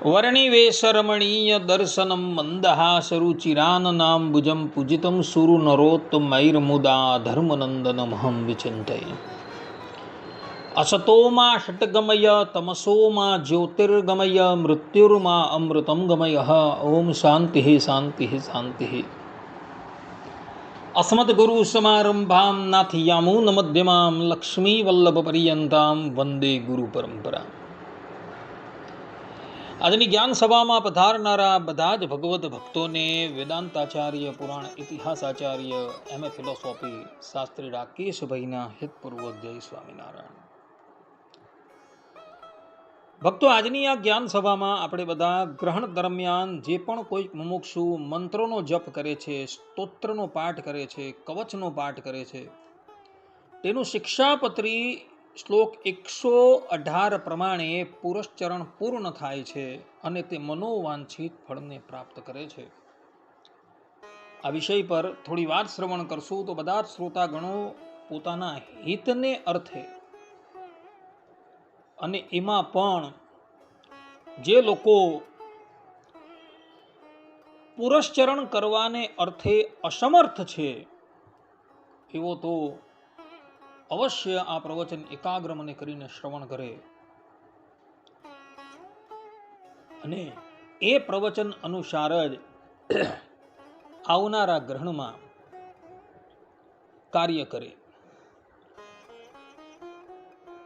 वर्णिवेशरमणीय दर्शनं मन्दहासरुचिराननाम्बुजं पूजितं सुरनरोत्तमैर्मुदा धर्मनन्दनमहं विचिन्तये। असतो मा षट्गमय तमसो मा ज्योतिर्गमय मृत्युर्मा अमृतं गमयः। ओम शान्तिः शान्तिः शान्तिः। अस्मद्गुरुसमारम्भां नाथयामुनमध्यमां लक्ष्मीवल्लभपर्यन्तां वन्दे गुरुपरम्परा। આજની જ્ઞાન સભામાં પધારનારા બધા જ ભગવત ભક્તોને વેદાંતાચાર્ય, પુરાણ ઇતિહાસાચાર્ય, એમએ ફિલોસોફી શાસ્ત્રી રાકેશભાઈના હિતપૂર્વક જય સ્વામિનારાયણ. ભક્તો, આજની આ જ્ઞાન સભામાં આપણે બધા ગ્રહણ દરમિયાન જે પણ કોઈ મુમુક્ષુ મંત્રોનો જપ કરે છે, સ્તોત્રનો પાઠ કરે છે, કવચનો પાઠ કરે છે, તેનું શિક્ષાપત્રી શ્લોક 118 પ્રમાણે પુરશ્ચરણ પૂર્ણ થાય છે અને તે મનોવાંછિત ફળને પ્રાપ્ત કરે છે. આ વિષય પર થોડી વાર શ્રવણ કરશું તો બધા જ શ્રોતાગણો પોતાના હિતને અર્થે અને એમાં પણ જે લોકો પુરશ્ચરણ કરવાને અર્થે અસમર્થ છે એવો તો અવશ્ય આ પ્રવચન એકાગ્ર મને કરીને શ્રવણ કરે અને એ પ્રવચન અનુસાર જ આવનારા ગ્રહણમાં કાર્ય કરે.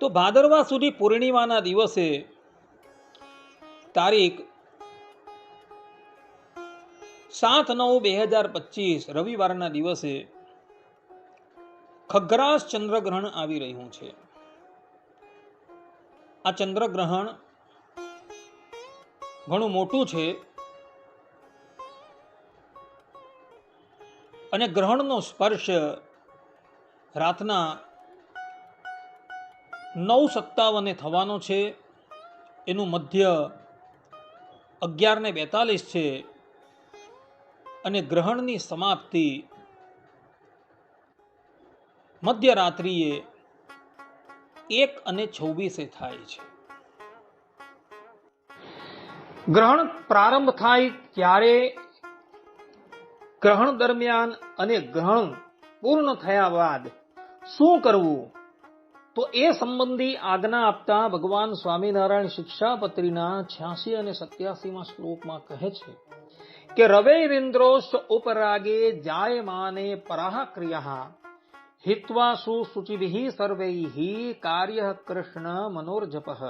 તો ભાદરવા સુધી પૂર્ણિમાના દિવસે તારીખ 7/9/2025 રવિવારના દિવસે ખગ્રાસ ચંદ્રગ્રહણ આવી રહ્યું છે. આ ચંદ્રગ્રહણ ઘણું મોટું છે અને ગ્રહણનો સ્પર્શ રાતના 9:57 થવાનો છે. એનું મધ્ય 11:42 છે અને ગ્રહણની સમાપ્તિ મધ્યરાત્રિએ 1:26 થાય છે. ગ્રહણ પ્રારંભ થાય ત્યારે ગ્રહણ દરમિયાન અને ગ્રહણ પૂર્ણ થયા બાદ શું કરવું, તો એ સંબંધી આજ્ઞા આપતા ભગવાન સ્વામિનારાયણ શિક્ષાપત્રીના 86 અને 87માં શ્લોકમાં કહે છે કે રવૈરિન્દ્રોશ ઉપરાગે જાયમાને પરાહ ક્રિયા હિત્વાસુ શુચિભિઃ સર્વૈઃ કાર્યઃ કૃષ્ણ મનોર્જપઃ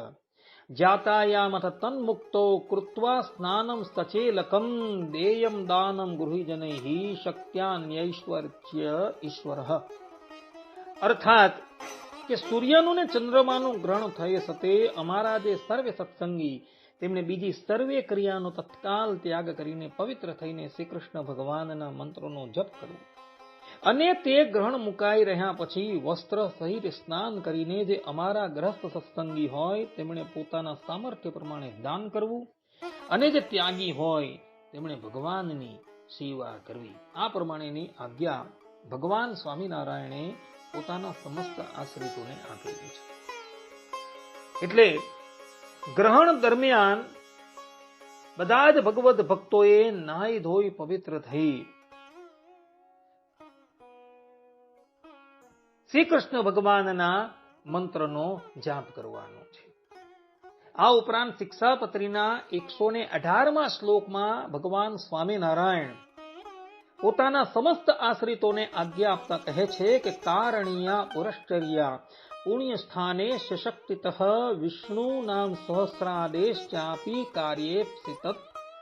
જાતાયામથ તન્મુક્તો કૃત્વા સ્નાનમ સચેલકમ દેયમ દાનમ ગૃહીજનૈઃ શક્યાન્યૈશ્વર્ય ઈશ્વરઃ. અર્થાત કે સૂર્યનું ને ચંદ્રમાનું ગ્રહણ થયે સતે અમારા જે સર્વે સત્સંગી તેમણે બીજી સર્વે ક્રિયાનો તત્કાલ ત્યાગ કરીને પવિત્ર થઈને શ્રી કૃષ્ણ ભગવાનના મંત્રોનો જપ કરવો અને તે ગ્રહણ મુકાઈ રહ્યા પછી વસ્ત્ર સહિત સ્નાન કરીને જે અમારા ગ્રસ્ત સત્સંગી હોય તેમણે પોતાના સામર્થ્ય પ્રમાણે દાન કરવું અને જે ત્યાગી હોય તેમણે ભગવાનની સેવા કરવી. આ પ્રમાણેની આજ્ઞા ભગવાન સ્વામિનારાયણે પોતાના સમસ્ત આશ્રિતોને આપેલી છે. એટલે ગ્રહણ દરમિયાન બધા જ ભગવત ભક્તોએ નાહી ધોઈ પવિત્ર થઈ શ્રી કૃષ્ણ ભગવાનના મંત્રનો જાપ કરવાનો છે. આ ઉપરાંત શિક્ષાપત્રીના 118માં શ્લોકમાં ભગવાન સ્વામિનારાયણ પોતાના સમસ્ત આશ્રિતોને આજ્ઞા આપતા કહે છે કે કારણીયા પુરશ્ચર્યા પુણ્ય સ્થાને સશક્તિતઃ વિષ્ણુ નામ સહસ્રાદેશ ચાપી કાર્યે સિતત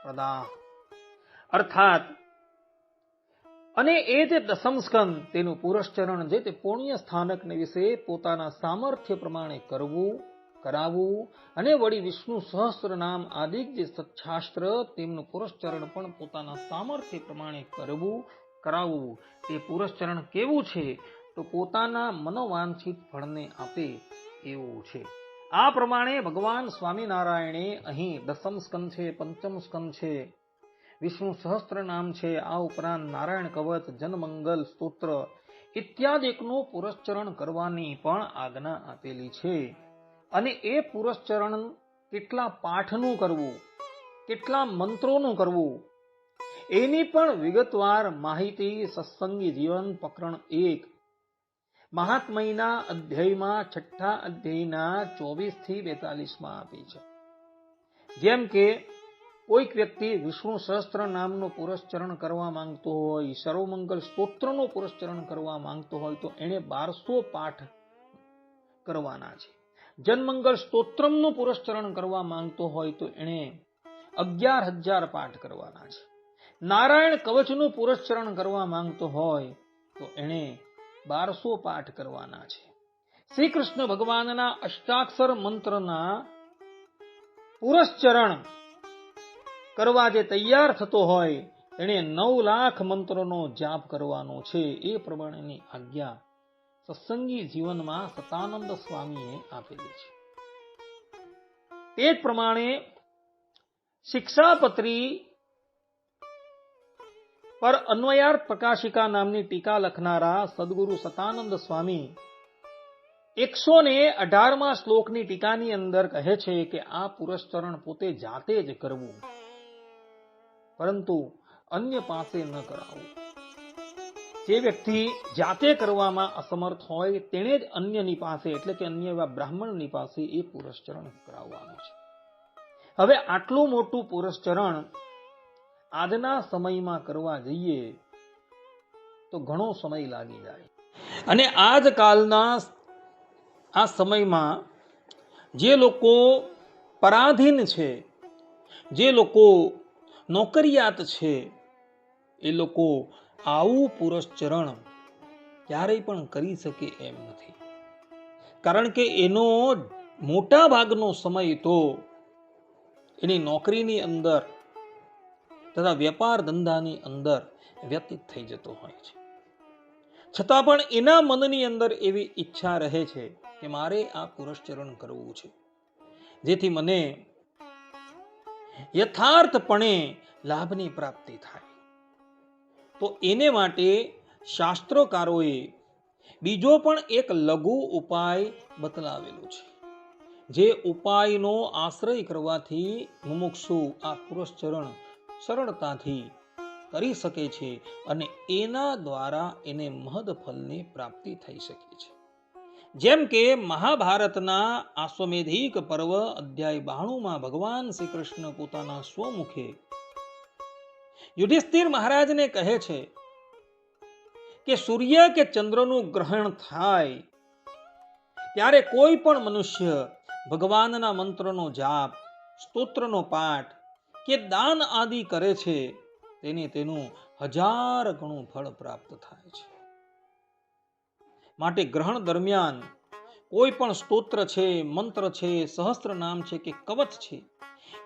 પ્રદા. અર્થાત અને એ જે દસમ સ્કંદ તેનું પુરશ્ચરણ જે તે પુણ્ય સ્થાનકને વિશે પોતાના સામર્થ્ય પ્રમાણે કરવું, કરાવવું અને વળી વિષ્ણુ સહસ્ત્ર નામ આદિક જે સત્શાસ્ત્ર તેમનું પુરશ્ચરણ પણ પોતાના સામર્થ્ય પ્રમાણે કરવું, કરાવવું. તે પુરશ્ચરણ કેવું છે, તો પોતાના મનોવાંછિત ફળને આપે એવું છે. આ પ્રમાણે ભગવાન સ્વામિનારાયણે અહીં દસમ સ્કંદ છે, પંચમ સ્કંદ છે, વિષ્ણુ સહસ્ત્ર નામ છે, આ ઉપરાંત નારાયણ કવચ, જનમંગલ સ્તોત્ર ઇત્યાદિકનું પુરશ્ચરણ કરવાની પણ આજ્ઞા આપેલી છે. અને એ પુરશ્ચરણ કેટલા પાઠનું કરવું કેટલા મંત્રોનું કરવું, એની પણ વિગતવાર માહિતી સત્સંગી જીવન પ્રકરણ 1 મહાત્મયના અધ્યાયમાં 6 અધ્યાયના 24 થી 42 આપી છે. જેમ કે કોઈક વ્યક્તિ વિષ્ણુ સહસ્ત્ર નામનું પુરસ્ચરણ કરવા માંગતો હોય, સર્વમંગલ સ્તોત્રનું પુરસ્ચરણ કરવા માંગતો હોય તો એને 1200 પાઠ કરવાના છે. જનમંગલ સ્તોત્રમનું પુરસ્ચરણ કરવા માંગતો હોય તો એને 11,000 પાઠ કરવાના છે. નારાયણ કવચનું પુરસ્ચરણ કરવા માંગતો હોય તો એને 1200 પાઠ કરવાના છે. શ્રી કૃષ્ણ ભગવાનના અષ્ટાક્ષર મંત્રના પુરસ્ચરણ કરવા જે તૈયાર થતો હોય એને 9 લાખ મંત્રોનો જાપ કરવાનો છે. એ પ્રમાણેની આજ્ઞા સત્સંગી જીવનમાં સતાનંદ સ્વામીએ આપેલી છે. તે જ પ્રમાણે શિક્ષાપત્રી પર અન્વયાર્થ પ્રકાશિકા નામની ટીકા લખનારા સદગુરુ સતાનંદ સ્વામી 118મા શ્લોકની ટીકાની અંદર કહે છે કે આ પુરસ્ચરણ પોતે જાતે જ કરવું, પરંતુ અન્ય પાસે ન કરાવવું. જે વ્યક્તિ જાતે કરવામાં અસમર્થ હોય તેણે જ અન્યની પાસે, એટલે કે અન્ય એવા બ્રાહ્મણની પાસે એ પુરસ્ચરણ કરાવવાનું છે. હવે આટલું મોટું પુરસ્ચરણ આજના સમયમાં કરવા જઈએ તો ઘણો સમય લાગી જાય. અને આજકાલના આ સમયમાં જે લોકો પરાધીન છે, જે લોકો નોકરિયાત છે, એ લોકો આવું પુરસ્ચરણ ક્યારેય પણ કરી શકે એમ નથી. કારણ કે એનો મોટા ભાગનો સમય તો એની નોકરીની અંદર તથા વેપાર ધંધાની અંદર વ્યતીત થઈ જતો હોય છે. છતાં પણ એના મનની અંદર એવી ઈચ્છા રહે છે કે મારે આ પુરસ્ચરણ કરવું છે, જેથી મને યથાર્થપણે લાભની પ્રાપ્તિ થાય. તો એને માટે શાસ્ત્રકારોએ બીજો પણ એક લઘુ ઉપાય બતલાવેલો છે. જે ઉપાયનો આશ્રય કરવાથી મુમુક્ષુ આ પુરસ્ચરણ સરળતાથી કરી શકે છે અને એના દ્વારા એને મહદ ફલની પ્રાપ્તિ થઈ શકે છે. જેમ કે મહાભારતના આશ્વમેધિક પર્વ અધ્યાય 92માં ભગવાન શ્રી કૃષ્ણ પોતાના સ્વમુખે યુધિષ્ઠિર મહારાજને કહે છે કે સૂર્ય કે ચંદ્રનું ગ્રહણ થાય ત્યારે કોઈ પણ મનુષ્ય ભગવાનના મંત્રનો જાપ, સ્તોત્રનો પાઠ કે દાન આદિ કરે છે તેને તેનું 1000 ગણું ફળ પ્રાપ્ત થાય છે. માટે ગ્રહણ દરમિયાન કોઈ પણ સ્તોત્ર છે, મંત્ર છે, સહસ્ત્ર નામ છે કે કવચ છે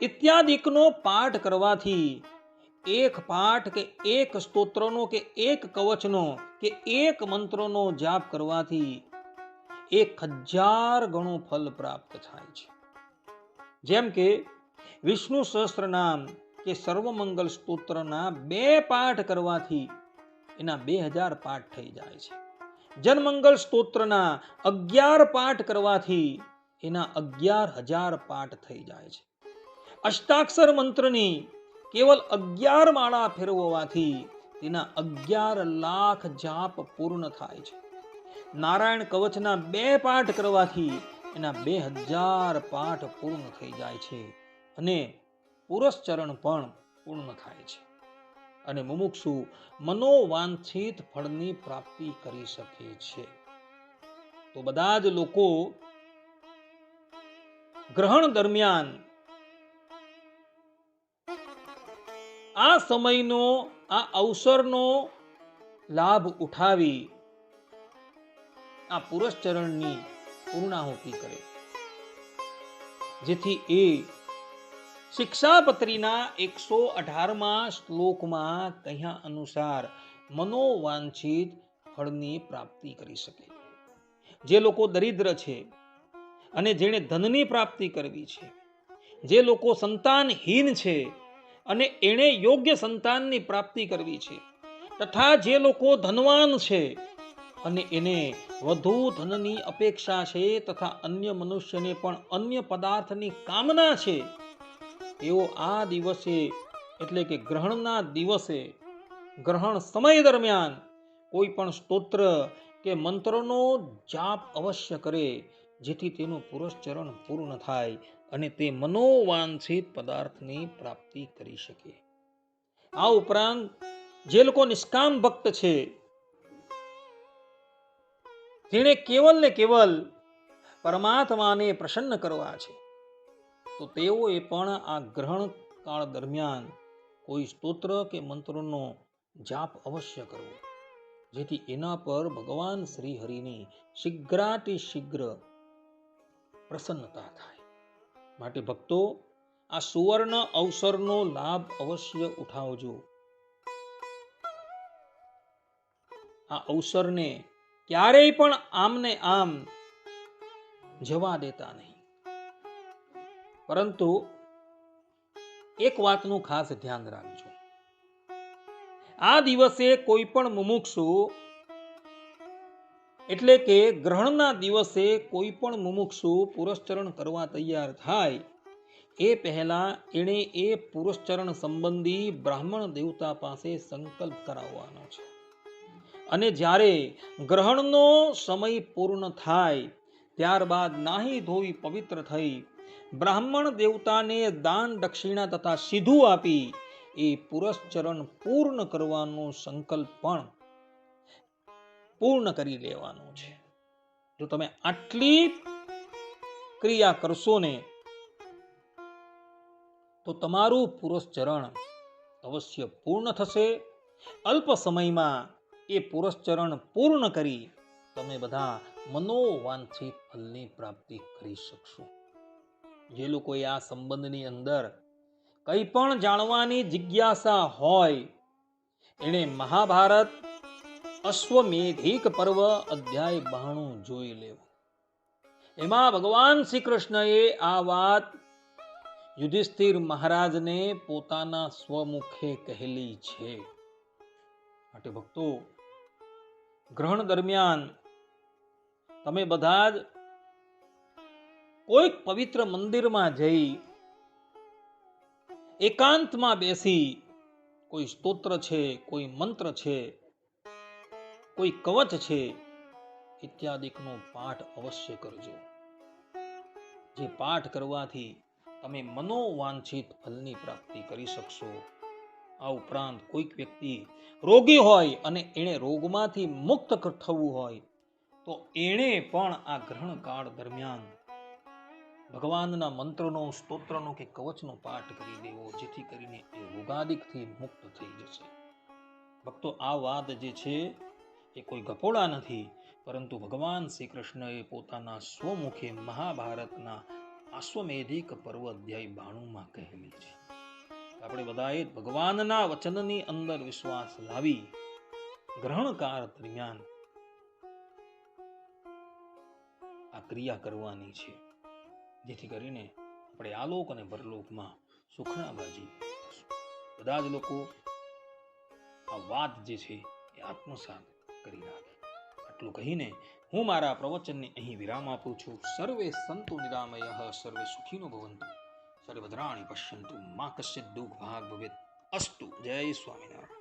ઇત્યાદિકનો પાઠ કરવાથી, એક પાઠ કે એક સ્તોત્રનો કે એક કવચનો કે એક મંત્રનો જાપ કરવાથી 1000 ગણું ફલ પ્રાપ્ત થાય છે. જેમ કે વિષ્ણુ સહસ્ત્ર નામ કે સર્વમંગલ સ્તોત્રના 2 પાઠ કરવાથી એના 2000 પાઠ થઈ જાય છે. જનમંગલ સ્તોત્રના 11 પાઠ કરવાથી એના 11000 પાઠ થઈ જાય છે. અષ્ટાક્ષર મંત્રની કેવલ 11 માળા ફેરવવાથી તેના 11 લાખ જાપ પૂર્ણ થાય છે. નારાયણ કવચના 2 પાઠ કરવાથી એના 2000 પાઠ પૂર્ણ થઈ જાય છે અને પુરસ્ચરણ પણ પૂર્ણ થાય છે અને મુમુક્ષુ મનોવાંછિત ફળની પ્રાપ્તિ કરી શકે છે. તો બધા જ લોકો ગ્રહણ દરમિયાન આ સમયનો, આ અવસરનો લાભ ઉઠાવી આ પુરસ્ચરણની પૂર્ણાહુતિ કરે, જેથી એ શિક્ષાપત્રીના 118મા શ્લોકમાં કહ્યા અનુસાર મનોવાંછિત ફળની પ્રાપ્તિ કરી શકે. જે લોકો દરિદ્ર છે અને જેણે ધનની પ્રાપ્તિ કરવી છે, જે લોકો સંતાનહીન છે અને એણે યોગ્ય સંતાનની પ્રાપ્તિ કરવી છે, તથા જે લોકો ધનવાન છે અને એને વધુ ધનની અપેક્ષા છે તથા અન્ય મનુષ્યને પણ અન્ય પદાર્થની કામના છે, તેઓ આ દિવસે એટલે કે ગ્રહણના દિવસે ગ્રહણ સમય દરમિયાન કોઈ પણ સ્તોત્ર કે મંત્રનો જાપ અવશ્ય કરે, જેથી તેનું પુરસ્ચરણ પૂર્ણ થાય અને તે મનોવાંછિત પદાર્થની પ્રાપ્તિ કરી શકે. આ ઉપરાંત જે લોકો નિષ્કામ ભક્ત છે, જેણે કેવલ ને કેવલ પરમાત્માને પ્રસન્ન કરવા છે, તો તેઓએ પણ આ ગ્રહણ કાળ દરમિયાન કોઈ સ્તોત્ર કે મંત્રનો જાપ અવશ્ય કરવો, જેથી એના પર ભગવાન શ્રી હરિની શીઘ્રાતિશીઘ્ર પ્રસન્નતા થાય. માટે ભક્તો, આ સુવર્ણ અવસરનો લાભ અવશ્ય ઉઠાવજો. આ અવસરને ક્યારેય પણ આમને આમ જવા દેતા નહીં. પરંતુ એક વાતનું ખાસ ધ્યાન રાખજો. આ દિવસે કોઈ પણ મુમુક્ષુ એટલે કે ગ્રહણના દિવસે કોઈ પણ મુમુક્ષુ પુરસ્ચરણ કરવા તૈયાર થાય એ પહેલા એણે એ પુરસ્ચરણ સંબંધી બ્રાહ્મણ દેવતા પાસે સંકલ્પ કરાવવાનો છે. અને જ્યારે ગ્રહણનો સમય પૂર્ણ થાય ત્યારબાદ નાહી ધોઈ પવિત્ર થઈ બ્રાહ્મણ દેવતાને દાન દક્ષિણા તથા સીધું આપી એ પુરસ્ચરણ પૂર્ણ કરવાનો સંકલ્પ પણ પૂર્ણ કરી લેવાનો છે. જો તમે આટલી ક્રિયા કરશો ને તો તમારું પુરસ્ચરણ અવશ્ય પૂર્ણ થશે. અલ્પ સમયમાં એ પુરસ્ચરણ પૂર્ણ કરી તમે બધા મનોવાંછિત ફલની પ્રાપ્તિ કરી શકશો. જે લોકોએ આ સંબંધની અંદર કંઈ પણ જાણવાની જિજ્ઞાસા હોય એણે મહાભારત અશ્વમેધિક પર્વ અધ્યાય 92 જોઈ લેવું. એમાં ભગવાન શ્રી કૃષ્ણએ આ વાત યુધિષ્ઠિર મહારાજને પોતાના સ્વમુખે કહેલી છે. માટે ભક્તો, ગ્રહણ દરમિયાન તમે બધા જ કોઈક પવિત્ર મંદિરમાં જઈ એકાંતમાં બેસી કોઈ સ્તોત્ર છે, કોઈ મંત્ર છે, કોઈ કવચ છે ઇત્યાદિકનો પાઠ અવશ્ય કરજો. જે પાઠ કરવાથી તમે મનોવાંછિત ફલની પ્રાપ્તિ કરી શકશો. આ ઉપરાંત કોઈક વ્યક્તિ રોગી હોય અને એણે રોગમાંથી મુક્ત થવું હોય તો એણે પણ આ ગ્રહણ કાળ દરમિયાન ભગવાનના મંત્રનો, સ્તોત્રનો કે કવચનો પાઠ કરી દેવો, જેથી કરીને એ રોગાદિકથી મુક્ત થઈ જશે. ભક્તો, આ વાત જે છે એ કોઈ ગપોડા નથી, પરંતુ ભગવાન શ્રી કૃષ્ણએ પોતાના સ્વમુખે મહાભારતના અશ્વમેધિક પર્વ અધ્યાય 92 કહેલી છે. આપણે બધાએ ભગવાનના વચનની અંદર વિશ્વાસ લાવી ગ્રહણકાળ દરમિયાન આ ક્રિયા કરવાની છે, જેથી કરીને આપણે આલોક અને પરલોકમાં સુખના બાજી. બધા જ લોકો આ વાત જે છે એ આત્મસાત કરી રાખે. આટલું કહીને હું મારા પ્રવચનને અહીં વિરામ આપું છું. સર્વે સંતુ નિરામયઃ, સર્વે સુખીનો ભવન્તુ, સર્વે ભદ્રાણિ પશ્યન્તુ, મા કશ્ચિત દુઃખ ભાગ ભવેત. અસ્તુ. જય સ્વામિનારાયણ.